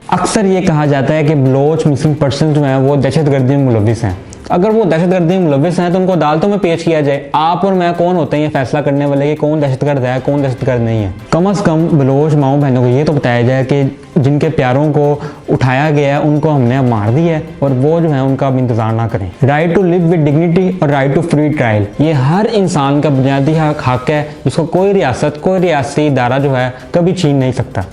अक्सर ये कहा जाता है कि बलोच मुस्लिम पर्सन जो हैं वो दहशतगर्दी में मुलविस हैं। अगर वो दहशतगर्दी में मुलविस हैं तो उनको अदालतों में पेश किया जाए। आप और मैं कौन होते हैं ये फैसला करने वाले कि कौन दहशतगर्द है कौन दहशतगर्द नहीं है। कम अज़ कम बलोच माओ बहनों को ये तो बताया जाए कि जिनके प्यारों को उठाया गया है उनको हमने अब मार दिया है और वो जो है उनका अब इंतजार ना करें। Right to live with dignity और राइट टू फ्री ट्रायल, ये हर इंसान का बुनियादी हक है जिसको कोई रियासत कोई रियासती इदारा जो है कभी छीन नहीं सकता।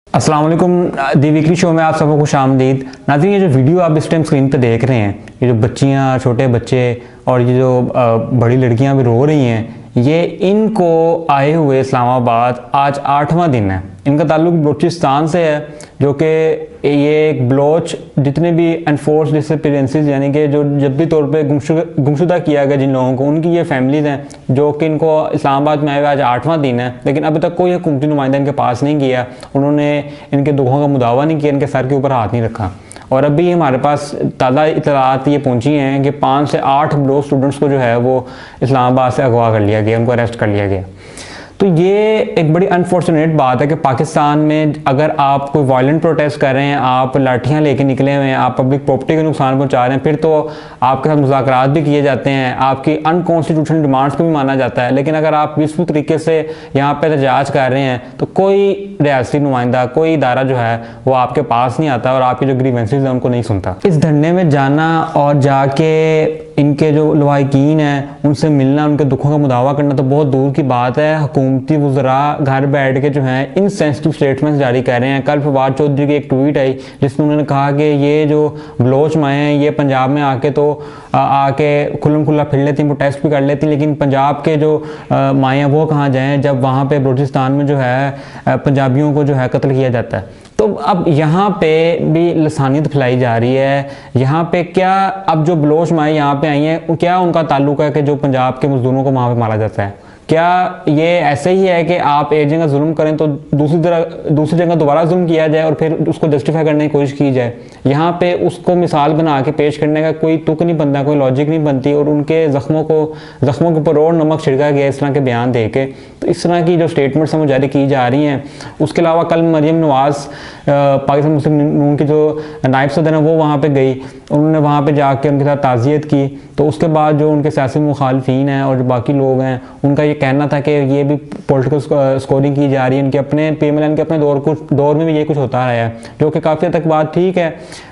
अस्सलाम वालेकुम, दी वीकली शो में आप सबको खुश आमदीद। नाज़रीन, ये जो वीडियो आप इस टाइम स्क्रीन पे देख रहे हैं, ये जो बच्चियाँ, छोटे बच्चे और ये जो बड़ी लड़कियाँ भी रो रही हैं, ये इनको आए हुए इस्लामाबाद आज 8वां दिन है। इनका ताल्लुक बलूचिस्तान से है, जो कि ये एक बलोच जितने भी अनफोर्स डिसअपीयरेंसेस यानी कि जो जबरी तौर पे गुमशुदा किया गया जिन लोगों को, उनकी ये फैमिलीज़ हैं जो कि इनको इस्लामाबाद में आए हुए आज 8वां दिन है, लेकिन अभी तक कोई हुकूमती नुमाइंदा इनके पास नहीं गया। उन्होंने इनके दुखों का मुदावा नहीं किया, इनके सर के ऊपर हाथ नहीं रखा। और अभी हमारे पास ताज़ा इतलात ये पहुंची हैं कि 5 से 8 बलोच स्टूडेंट्स को जो है वो इस्लामाबाद से अगवा कर लिया गया, उनको अरेस्ट कर लिया गया। तो ये एक बड़ी अनफॉर्चुनेट बात है कि पाकिस्तान में अगर आप कोई वायलेंट प्रोटेस्ट कर रहे हैं, आप लाठियाँ लेके निकले हुए हैं, आप पब्लिक प्रॉपर्टी को नुकसान पहुंचा रहे हैं, फिर तो आपके साथ मुज़ाकरात भी किए जाते हैं, आपकी अनकॉन्स्टिट्यूशनल डिमांड्स को भी माना जाता है। लेकिन अगर आप पीसफुल तरीके से यहाँ पर एहतजाज कर रहे हैं तो कोई रियासती नुमाइंदा, कोई इदारा जो है वो आपके पास नहीं आता और आपकी जो ग्रीवेंसेस हैं उनको नहीं सुनता। इस धरने में जाना और जाके इनके जो लवाहिकीन हैं उनसे मिलना, उनके दुखों का मुदावा करना तो बहुत दूर की बात है। हुकूमती वज़रा घर बैठ के जो हैं इनसेंसिटिव स्टेटमेंट्स जारी कर रहे हैं। कल फवाद चौधरी की एक ट्वीट आई जिसमें उन्होंने कहा कि ये जो बलोच माएँ हैं ये पंजाब में आके तो आके खुल्लम खुल्ला फिर लेती, प्रोटेस्ट भी कर लेती, लेकिन पंजाब के जो माएँ हैं वो कहाँ जाएँ जब वहाँ पर बलूचिस्तान में जो है पंजाबियों को जो है कत्ल किया जाता है। तो अब यहाँ पे भी लसानियत फैलाई जा रही है। यहाँ पे क्या अब जो बलोच माएँ यहाँ पे आई हैं क्या उनका ताल्लुक है कि जो पंजाब के मजदूरों को वहाँ पे मारा जाता है? क्या ये ऐसे ही है कि आप एक जगह जुल्म करें तो दूसरी जगह दोबारा जुल्म किया जाए और फिर उसको जस्टिफाई करने की कोशिश की जाए? यहाँ पे उसको मिसाल बना के पेश करने का कोई तुक नहीं बनता, कोई लॉजिक नहीं बनती और उनके ज़ख्मों के ऊपर और नमक छिड़का गया इस तरह के बयान दे के। तो इस तरह की जो स्टेटमेंट्स हैं वो जारी की जा रही हैं। उसके अलावा कल मरियम नवाज़ पाकिस्तान मुस्लिम नून की जो नायब सदर हैं वो वहाँ पर गई, उन्होंने वहाँ पर जाके उनके साथ ताज़ियत की। तो उसके बाद जो उनके सियासी मुखालफीन हैं और जो बाकी लोग हैं उनका ये कहना था कि ये भी पॉलिटिकल स्कोरिंग की जा रही है। इनके अपने PMLN के अपने दौर में भी ये कुछ होता रहा है, जो कि काफ़ी हद तक बात ठीक है।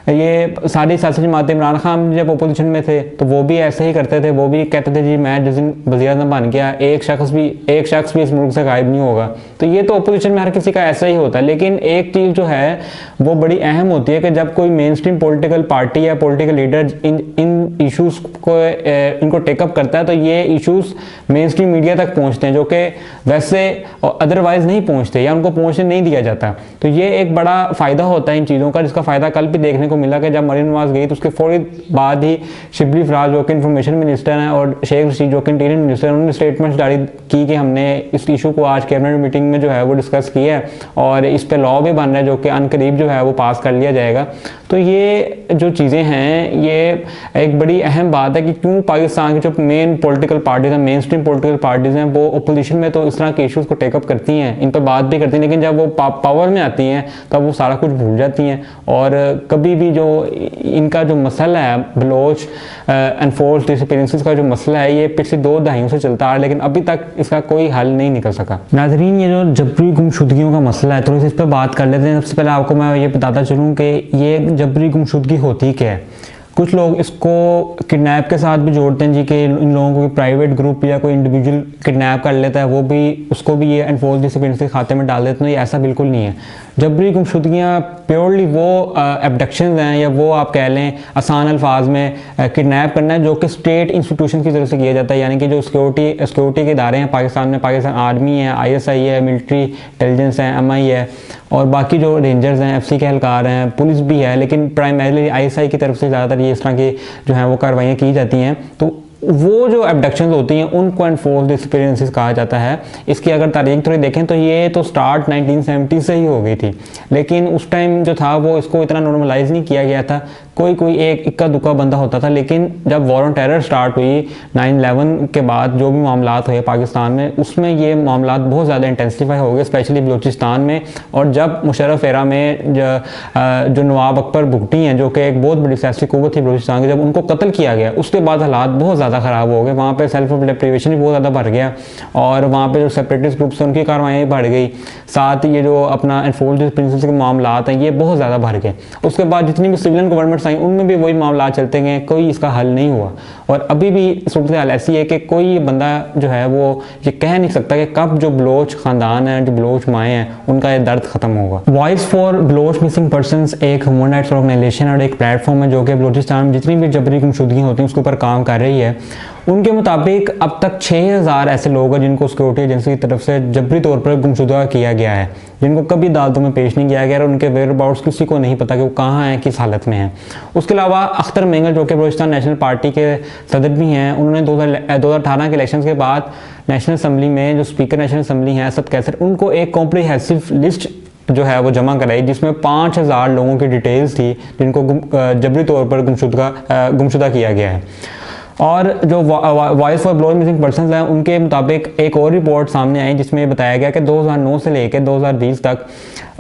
ये सारी सियासी जमातें, इमरान खान जब अपोजिशन में थे तो वो भी ऐसे ही करते थे, वो भी कहते थे जी मैं जिस दिन वज़ीर-ए-आज़म बन गया एक शख्स भी इस मुल्क से गायब नहीं होगा। तो ये तो अपोजिशन में हर किसी का ऐसा ही होता है। लेकिन एक चीज़ जो है वो बड़ी अहम होती है कि जब कोई मेन स्ट्रीम पॉलिटिकल पार्टी या पॉलिटिकल लीडर इन इशूज़ को इनको टेकअप करता है तो ये इशूज़ मेन स्ट्रीम मीडिया तक पहुँचते हैं, जो कि वैसे अदरवाइज़ नहीं पहुँचते या उनको पहुँचने नहीं दिया जाता। तो ये एक बड़ा फ़ायदा होता है इन चीज़ों का, जिसका फ़ायदा कल भी देखने को मिला कि जब मरियम नवाज़ गई तो उसके फौरी बाद ही शिबली फराज जो कि इंफॉर्मेशन मिनिस्टर हैं और शेख रशीद जो कि इंटीरियर मिनिस्टर हैं, उन्होंने स्टेटमेंट जारी की कि हमने इस इशू को आज कैबिनेट मीटिंग में जो है वो डिस्कस किया है और इस पर लॉ भी बन रहा है जो कि अनकरीब जो है वो पास कर लिया जाएगा। तो ये जो चीज़ें हैं ये एक बड़ी अहम बात है कि क्यों पाकिस्तान की जो मेन पॉलिटिकल पार्टीज हैं, मेन स्ट्रीम पॉलिटिकल पार्टीज हैं, वो अपोजिशन में तो इस तरह के इशूज़ को टेकअप करती हैं, इन पर बात भी करती हैं, लेकिन जब वो पावर में आती हैं तब वो सारा कुछ भूल जाती हैं। और कभी भी जो इनका जो मसला है बलोच एनफोर्स डिसअपीयरेंसेस का जो मसला है ये पिछले 2 दहाइयों से चलता आ रहा है, लेकिन अभी तक इसका कोई हल नहीं निकल सका। नाज़रीन, ये जो जबरी गुमशुदगियों का मसला है थोड़ी सी इस पर बात कर लेते हैं। सबसे पहले आपको मैं ये बताता चलूँ कि ये जबरी गुमशुदगी होती क्या है। कुछ लोग इसको किडनैप के साथ भी जोड़ते हैं जी कि इन लोगों को प्राइवेट ग्रुप या कोई इंडिविजुअल किडनैप कर लेता है वो भी उसको भी ये एनफोर्स डिसअपीयरेंस के खाते में डाल देते हैं। ये ऐसा बिल्कुल नहीं है। जबरी गुमशुदगियाँ प्योरली वो एब्डक्शंस हैं या वो आप कह लें आसान अल्फाज में किडनैप करना है जो कि स्टेट इंस्टीट्यूशन की तरफ से किया जाता है, यानी कि जो सिक्योरिटी के इदारे हैं पाकिस्तान में, पाकिस्तान आर्मी है, ISI है, मिलिट्री इंटेलिजेंस है, MI है और बाकी जो रेंजर्स हैं, FC के एहलकार हैं, पुलिस भी है, लेकिन प्राइमरीली ISI की तरफ से ज़्यादातर ये इस तरह की जो है वो कार्रवाइयाँ की जाती हैं। तो वो जो एब्डक्शंस होती हैं उनको एनफोर्स डिसअपीयरेंसेस कहा जाता है। इसकी अगर तारीख थोड़ी देखें तो ये तो स्टार्ट 1970 से ही हो गई थी, लेकिन उस टाइम जो था वो इसको इतना नॉर्मलाइज नहीं किया गया था। कोई एक इक्का दुक्का बंदा होता था। लेकिन जब वॉर ऑन टेरर स्टार्ट हुई 9/11 के बाद, जो भी मामलात हुए पाकिस्तान में, उसमें ये मामलात बहुत ज़्यादा इंटेंसिफाई हो गए, स्पेशली बलूचिस्तान में। और जब मुशर्रफ एरा में जो नवाब अकबर भुट्टी हैं, जो कि एक बहुत बड़ी सियासी कुव्वत थी बलूचिस्तान की, जब उनको कत्ल किया गया उसके बाद हालात बहुत ज़्यादा ख़राब हो गए। वहाँ पे सेल्फ डेप्रिवेशन भी बहुत ज़्यादा बढ़ गया और वहाँ पे जो सेपरेटिस्ट ग्रुप्स हैं उनकी कार्रवाई बढ़ गई। साथ ये जो अपना एनफोर्स्ड प्रिंसिपल्स के मामलात हैं ये बहुत ज़्यादा बढ़ गए। उसके बाद जितनी भी सिविलियन गवर्नमेंट्स आई उनमें भी वही मामला चलते गए, कोई इसका हल नहीं हुआ। और अभी भी सूरत हाल ऐसी है कि कोई बंदा जो है वो ये कह नहीं सकता कि कब जो बलोच ख़ानदान है, जो बलोच माएँ हैं, उनका ये दर्द ख़त्म होगा। Voice for Baloch missing persons एक ह्यूमन राइट्स ऑर्गेनाइजेशन और एक प्लेटफॉर्म है जो कि बलूचिस्तान में जितनी भी जबरी गुमशुदगी होती हैं उसके ऊपर काम कर रही है। उनके मुताबिक अब तक 6000 ऐसे लोग हैं जिनको सिक्योरिटी एजेंसी की तरफ से जबरी तौर पर गुमशुदा किया गया है, जिनको कभी अदालतों में पेश नहीं किया गया और उनके वेयर अबाउट्स किसी को नहीं पता कि वो कहाँ हैं, किस हालत में हैं। उसके अलावा अख्तर मेंगल जो कि बलूचिस्तान नेशनल पार्टी के सदर भी हैं, उन्होंने 2018 के इलेक्शन के बाद नेशनल असम्बली में जो स्पीकर नेशनल असम्बली हैं असद कैसर, उनको एक कॉम्प्रिहेंसिव लिस्ट जो है वो जमा कराई जिसमें 5000 लोगों की डिटेल्स थी जिनको जबरी तौर पर गुमशुदा किया गया है। और जो voice for Baloch missing persons हैं उनके मुताबिक एक और रिपोर्ट सामने आई जिसमें बताया गया कि 2009 से लेकर 2020 तक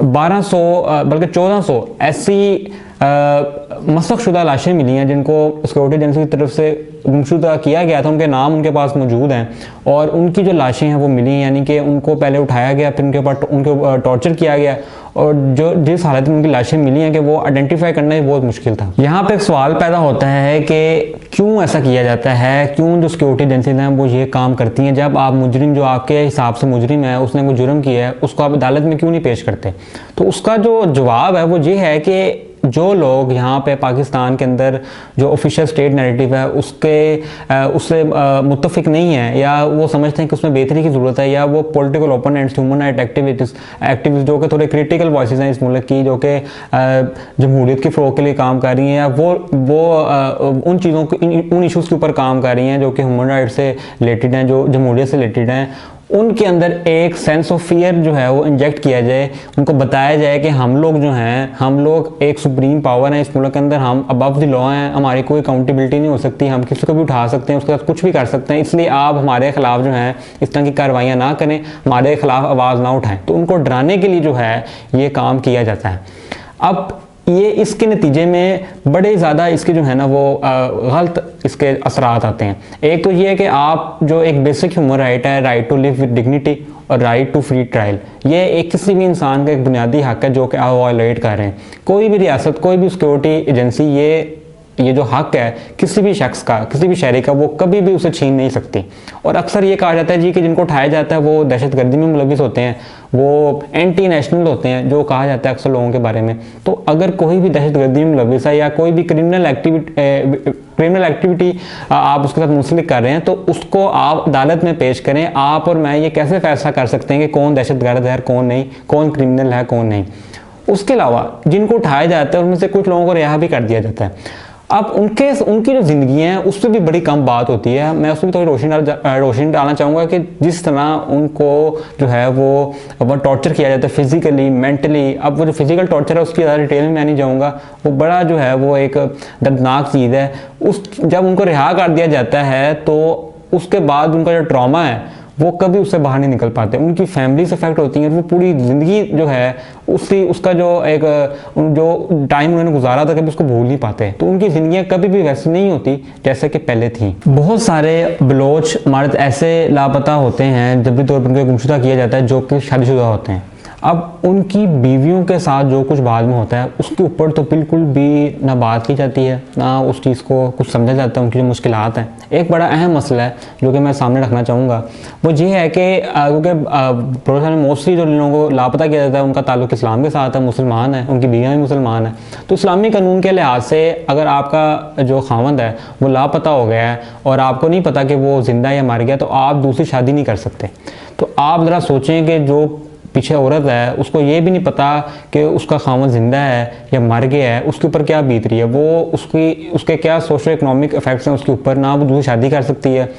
1200 बल्कि 1400 ऐसी मसख़शुदा लाशें मिली हैं जिनको सिक्योरिटी एजेंसी की तरफ से गुमशुदा किया गया था। उनके नाम उनके पास मौजूद हैं और उनकी जो लाशें हैं वो मिली, यानी कि उनको पहले उठाया गया, फिर उनके ऊपर उनको टॉर्चर किया गया और जो जिस हालत में उनकी लाशें मिली हैं कि वो आइडेंटिफाई करना ही बहुत मुश्किल था। यहाँ पे एक सवाल पैदा होता है कि क्यों ऐसा किया जाता है, क्यों जो सिक्योरिटी एजेंसीज हैं वो ये काम करती हैं। जब आप मुजरिम, जो आपके हिसाब से मुजरिम है, उसने कोई जुर्म किया है, उसको आप अदालत में क्यों नहीं पेश करते? तो उसका जो जवाब है वो ये है कि जो लोग यहाँ पे पाकिस्तान के अंदर जो ऑफिशियल स्टेट नैरेटिव है उससे मुत्तफिक नहीं है, या वो समझते हैं कि उसमें बेहतरी की ज़रूरत है, या वो political opponents, human right activist जो कि थोड़े क्रिटिकल वॉइसेस हैं इस मुल्क की, जो कि जमहूरियत के फ़रोग़ के लिए काम कर रही हैं, या वो उन चीज़ों को, उन इशूज़ के ऊपर काम कर रही हैं जो कि ह्यूमन राइट से रिलेटेड हैं, जो जमहूरियत से रिलेटेड हैं, उनके अंदर एक सेंस ऑफ फियर जो है वो इंजेक्ट किया जाए। उनको बताया जाए कि हम लोग जो हैं, हम लोग एक सुप्रीम पावर हैं इस मुल्क के अंदर, हम अबव द लॉ हैं, हमारी कोई अकाउंटेबिलिटी नहीं हो सकती, हम किसी को भी उठा सकते हैं, उसके साथ कुछ भी कर सकते हैं, इसलिए आप हमारे खिलाफ जो हैं इस तरह की कार्रवाइयाँ ना करें, हमारे खिलाफ आवाज़ ना उठाएं। तो उनको डराने के लिए जो है ये काम किया जाता है। अब ये इसके नतीजे में बड़े ज़्यादा इसके जो है ना वो गलत इसके असरात आते हैं। एक तो ये है कि आप जो एक बेसिक ह्यूमन राइट है, right to live with dignity और राइट टू फ्री ट्रायल, ये एक किसी भी इंसान का एक बुनियादी हक है जो कि आप वायलेट कर रहे हैं। कोई भी रियासत, कोई भी सिक्योरिटी एजेंसी ये जो हक है किसी भी शख्स का, किसी भी शहरी का, वो कभी भी उसे छीन नहीं सकती। और अक्सर ये कहा जाता है जी कि जिनको उठाया जाता है वो दहशतगर्दी में मुलविस होते हैं, वो एंटी नेशनल होते हैं, जो कहा जाता है अक्सर लोगों के बारे में। तो अगर कोई भी दहशतगर्दी में मुलविस है या कोई भी क्रिमिनल एक्टिविटी आप उसके साथ मुंसलिक कर रहे हैं, तो उसको आप अदालत में पेश करें। आप और मैं ये कैसे फैसला कर सकते हैं कि कौन दहशतगर्द है, कौन नहीं, कौन क्रिमिनल है, कौन नहीं। उसके अलावा जिनको उठाया जाता है उनमें से कुछ लोगों को रिहा भी कर दिया जाता है। अब उनकी जो ज़िंदगी हैं उस पर भी बड़ी कम बात होती है। मैं उसमें थोड़ी रोशनी डालना चाहूँगा कि जिस तरह उनको जो है वो टॉर्चर किया जाता है फिज़िकली, मेंटली। अब वो जो फिज़िकल टॉर्चर है उसकी ज़्यादा डिटेल में मैं नहीं जाऊँगा, वो बड़ा जो है वो एक दर्दनाक चीज़ है। जब उनको रिहा कर दिया जाता है तो उसके बाद उनका जो ट्रॉमा है वो कभी उससे बाहर नहीं निकल पाते, उनकी फैमिली से अफेक्ट होती है, वो पूरी ज़िंदगी जो है उसका जो टाइम उन्होंने गुजारा था कभी उसको भूल नहीं पाते। तो उनकी ज़िंदगियाँ कभी भी वैसी नहीं होती जैसे कि पहले थी। बहुत सारे बलोच मर्द ऐसे लापता होते हैं, जबरी तौर पर उनको गुमशुदा किया जाता है, जो कि शादीशुदा होते हैं। अब उनकी बीवियों के साथ जो कुछ बाद में होता है उसके ऊपर तो बिल्कुल भी ना बात की जाती है, ना उस चीज़ को कुछ समझा जाता है, उनकी जो मुश्किलात हैं। एक बड़ा अहम मसला है जो कि मैं सामने रखना चाहूँगा, वो ये है कि क्योंकि प्रोफेसर में मोस्टली जो लोगों को लापता किया जाता है उनका ताल्लुक इस्लाम के साथ है, मुसलमान है, उनकी बीवियाँ भी मुसलमान है। तो इस्लामी कानून के लिहाज से अगर आपका जो खावंद है वो लापता हो गया है और आपको नहीं पता कि वो ज़िंदा या मर गया, तो आप दूसरी शादी नहीं कर सकते। तो आप ज़रा सोचें कि जो पीछे औरत है उसको ये भी नहीं पता कि उसका खामद जिंदा है या मर गया है, उसके ऊपर क्या बीत रही है, वो उसके क्या सोशो इकोनॉमिक इफेक्ट्स हैं उसके ऊपर, ना वो दूसरी शादी कर सकती है।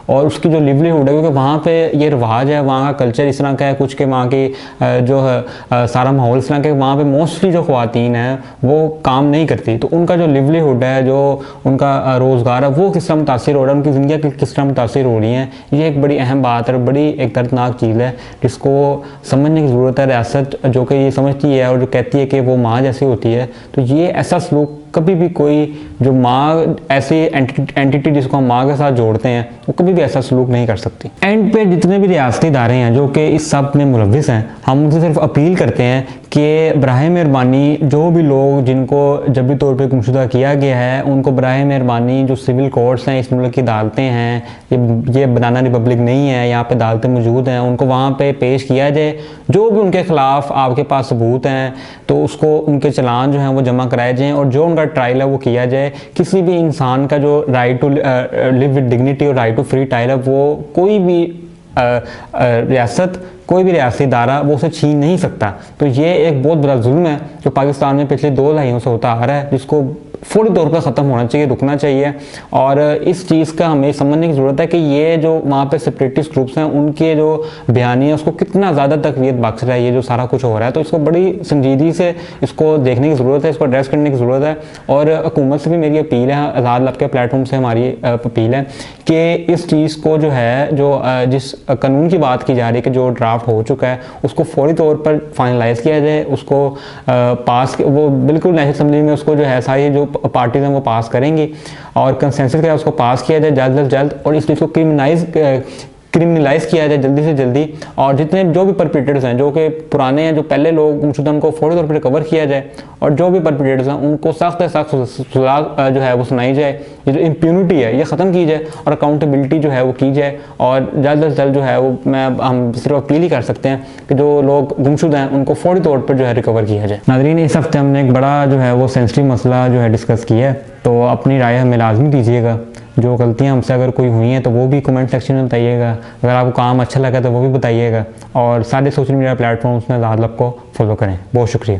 और उसकी जो लिवलीहुड है, क्योंकि वहाँ पे ये रिवाज है, वहाँ का कल्चर इस तरह का है कुछ के, वहाँ की जो है सारा माहौल इस तरह का, वहाँ पे मोस्टली जो ख्वातीन हैं वो काम नहीं करती, तो उनका जो लिवलीहुड है, जो उनका रोज़गार है, वो किस तरह मुतासिर हो रहा है, उनकी ज़िंदगी किस तरह मुतासिर हो रही हैं, ये एक बड़ी अहम बात है, बड़ी एक दर्दनाक चीज़ है जिसको समझने की ज़रूरत है। रियासत जो कि ये समझती है और जो कहती है कि वो माँ जैसी होती है, तो ये ऐसा सलूक कभी भी कोई जो माँ ऐसी एंटिटी जिसको हम माँ के साथ जोड़ते हैं, वो कभी भी ऐसा सलूक नहीं कर सकती। एंड पे जितने भी रियासती इदारे हैं जो कि इस सब में मुलविस हैं, हम उनसे सिर्फ अपील करते हैं कि बराए मेहरबानी जो भी लोग जिनको जबरी तौर पे गुमशुदा किया गया है, उनको बराए मेहरबानी जो सिविल कोर्ट्स हैं, इस मुल्क की अदालतें हैं, ये बनाना रिपब्लिक नहीं है, यहाँ पे अदालतें मौजूद हैं, उनको वहाँ पे पेश किया जाए। जो भी उनके खिलाफ आपके पास सबूत हैं तो उसको उनके चलान जो हैं वो जमा कराए जाएँ और जो उनका ट्रायल है वो किया जाए। किसी भी इंसान का जो right to live with dignity और राइट टू फ्री ट्रायल है, वो कोई भी रियासत, कोई भी रियासती इदारा वो उसे छीन नहीं सकता। तो ये एक बहुत बड़ा जुल्म है जो पाकिस्तान में पिछले 2 दहाइयों से होता आ रहा है, जिसको फौरी तौर पर ख़त्म होना चाहिए, रुकना चाहिए। और इस चीज़ का हमें समझने की ज़रूरत है कि ये जो वहाँ पे सेपरेटिस्ट ग्रुप्स हैं, उनके जो बयानी है उसको कितना ज़्यादा तकवीत बख्श रहा है ये जो सारा कुछ हो रहा है। तो इसको बड़ी संजीदगी से इसको देखने की ज़रूरत है, इसको एड्रेस करने की ज़रूरत है। और हुकूमत से भी मेरी अपील है, आज़ाद लब के प्लेटफॉर्म से हमारी अपील है कि इस चीज़ को जो है, जो जिस कानून की बात की जा रही है कि जो ड्राफ्ट हो चुका है, उसको फौरी तौर पर फाइनलाइज़ किया जाए, उसको पास, वो बिल्कुल नेशनल असम्बली में उसको जो है सारी जो पार्टीज हैं वो पास करेंगी और कंसेंसस के उसको पास किया जाए जल्द से जल्द, और इस चीज़ को क्रिमिनलाइज किया जाए जल्दी से जल्दी। और जितने जो भी परपिट्रेटर्स हैं, जो कि पुराने हैं, जो पहले लोग गुमशुदा, उनको फौरी तौर पर रिकवर किया जाए, और जो भी परपिट्रेटर्स हैं उनको सख्त से सख्त सज़ा जो है वो सुनाई जाए। ये जो इम्प्यूनिटी है ये ख़त्म की जाए और अकाउंटेबिलिटी जो है वो की जाए, और जल्द से जल्द जो है वो हम सिर्फ अपील ही कर सकते हैं कि जो लोग गुमशुदा हैं उनको फौरी तौर पर जो है रिकवर किया जाए। नाज़रीन, इस हफ्ते हमने एक बड़ा जो है वो सेंसिटिव मसला जो है डिस्कस किया है, तो अपनी राय हमें लाजमी दीजिएगा। जो गलतियाँ हमसे अगर कोई हुई हैं तो वो भी कमेंट सेक्शन में बताइएगा। अगर आपको काम अच्छा लगा तो वो भी बताइएगा, और सारे सोशल मीडिया प्लेटफॉर्म्स में आज़ाद लब को फॉलो करें। बहुत शुक्रिया।